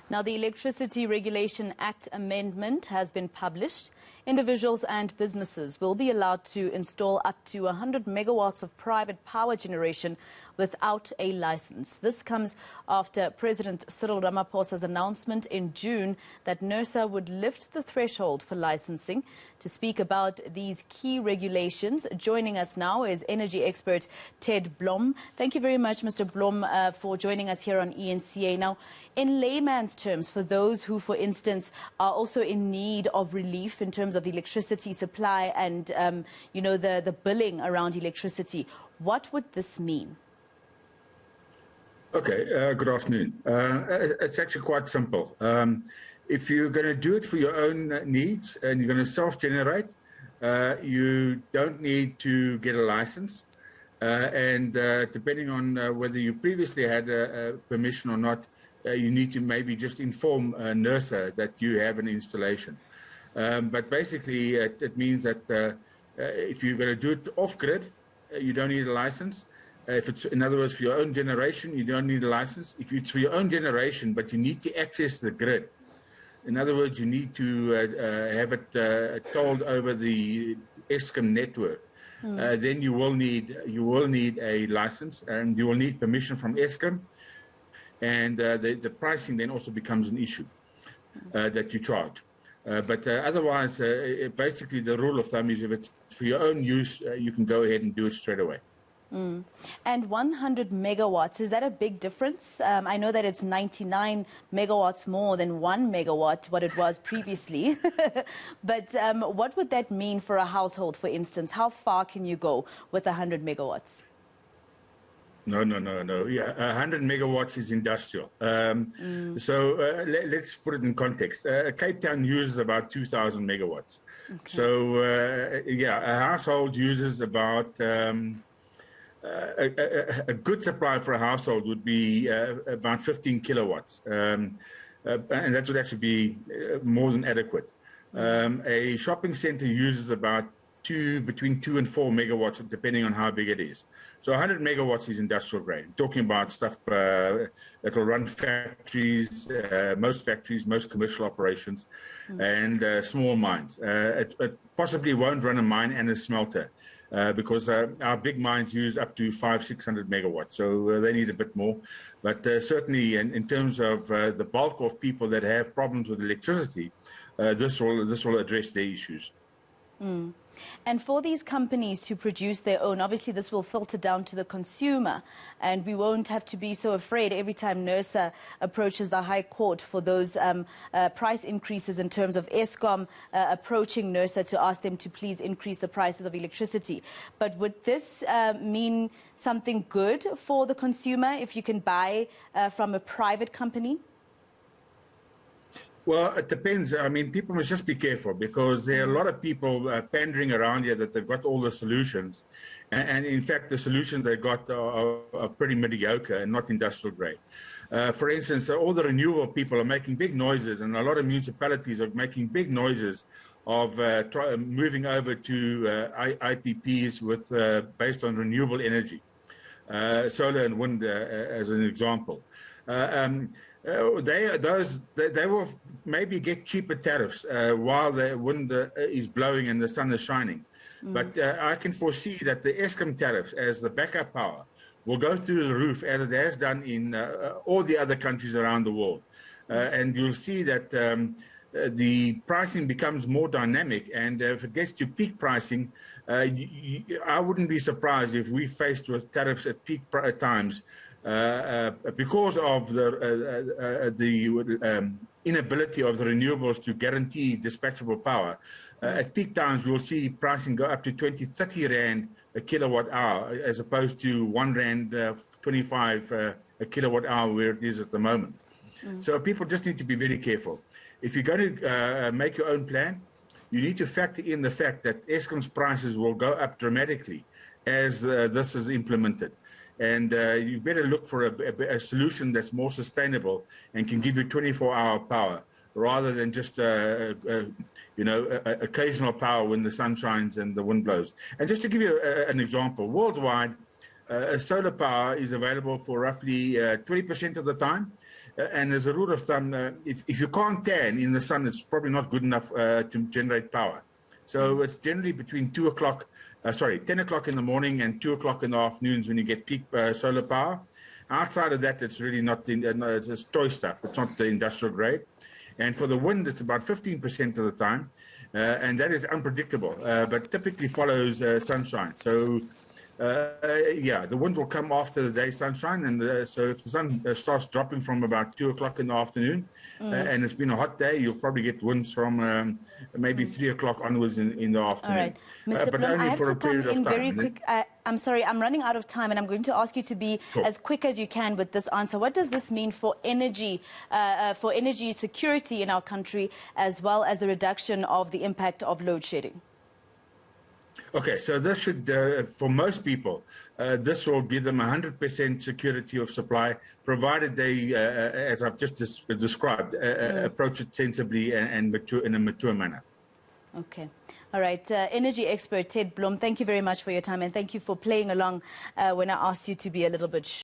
Now, the Electricity Regulation Act amendment has been published. Individuals and businesses will be allowed to install up to 100 megawatts of private power generation without a license. This comes after President Cyril Ramaphosa's announcement in June that NERSA would lift the threshold for licensing. To speak about these key regulations, joining us now is energy expert Ted Blom. Thank you very much, Mr. Blom, for joining us here on ENCA. Now, in layman's terms, for those who, for instance, are also in need of relief in terms of electricity supply and, the billing around electricity, what would this mean? Okay, good afternoon. It's actually quite simple. If you're going to do it for your own needs and you're going to self-generate, you don't need to get a license. And depending on whether you previously had a permission or not, you need to maybe just inform NERSA that you have an installation. But basically, it means that if you're going to do it off-grid, you don't need a license. If it's, in other words, for your own generation, you don't need a license. If it's for your own generation, but you need to access the grid, in other words, you need to have it tolled over the Eskom network, then you will need a license, and you will need permission from Eskom, and the pricing then also becomes an issue that you charge. But otherwise, basically the rule of thumb is if it's for your own use, you can go ahead and do it straight away. And 100 megawatts, is that a big difference? I know that it's 99 megawatts more than 1 megawatt, what it was previously. But what would that mean for a household, for instance? How far can you go with 100 megawatts? No. Yeah, 100 megawatts is industrial. So let's put it in context. Cape Town uses about 2,000 megawatts. Okay. So, a household uses about... a good supply for a household would be about 15 kilowatts, and that would actually be more than adequate. A shopping center uses about between 2 and 4 megawatts, depending on how big it is. So 100 megawatts is industrial grade. Talking about stuff that will run factories, most commercial operations, and small mines. It possibly won't run a mine and a smelter. Because our big mines use up to 500-600 megawatts, so they need a bit more. But certainly, in terms of the bulk of people that have problems with electricity, this will address their issues. And for these companies to produce their own, obviously this will filter down to the consumer, and we won't have to be so afraid every time NERSA approaches the High Court for those price increases in terms of Eskom approaching NERSA to ask them to please increase the prices of electricity. But would this mean something good for the consumer if you can buy from a private company? Well, it depends. I mean, people must just be careful because there are a lot of people pandering around here that they've got all the solutions. And in fact, the solutions they got are pretty mediocre and not industrial grade. For instance, all the renewable people are making big noises, and a lot of municipalities are making big noises of moving over to IPPs with based on renewable energy, solar and wind as an example. They will maybe get cheaper tariffs while the wind is blowing and the sun is shining. But I can foresee that the Eskom tariffs as the backup power will go through the roof as it has done in all the other countries around the world. And you'll see that the pricing becomes more dynamic, and if it gets to peak pricing, I wouldn't be surprised if we faced with tariffs at peak times because of the inability of the renewables to guarantee dispatchable power. At peak times, we'll see pricing go up to 20-30 rand a kilowatt hour, as opposed to 1 rand 25 a kilowatt hour where it is at the moment. So people just need to be very careful. If you're going to make your own plan, you need to factor in the fact that Eskom's prices will go up dramatically as this is implemented. And you better look for a solution that's more sustainable and can give you 24-hour power rather than just occasional power when the sun shines and the wind blows. And just to give you an example, worldwide, solar power is available for roughly 20% of the time, And as a rule of thumb, if you can't tan in the sun, it's probably not good enough to generate power. So it's generally between 10 o'clock in the morning and 2 o'clock in the afternoons when you get peak solar power. Outside of that, it's really not, it's toy stuff. It's not the industrial grade. And for the wind, it's about 15% of the time. And that is unpredictable, but typically follows sunshine. So, the wind will come after the day sunshine. And so if the sun starts dropping from about 2 o'clock in the afternoon, and it's been a hot day, you'll probably get winds from maybe 3 o'clock onwards in the afternoon. All right. Mr. But Blom, only I have for to a come period in of time. very quick. I'm sorry, I'm running out of time, and I'm going to ask you to be as quick as you can with this answer. What does this mean for energy security in our country, as well as the reduction of the impact of load shedding? Okay, so this should, for most people, this will give them 100% security of supply, provided they, as I've just described, approach it sensibly and in a mature manner. Okay. All right. Energy expert Ted Blom, thank you very much for your time, and thank you for playing along when I asked you to be a little bit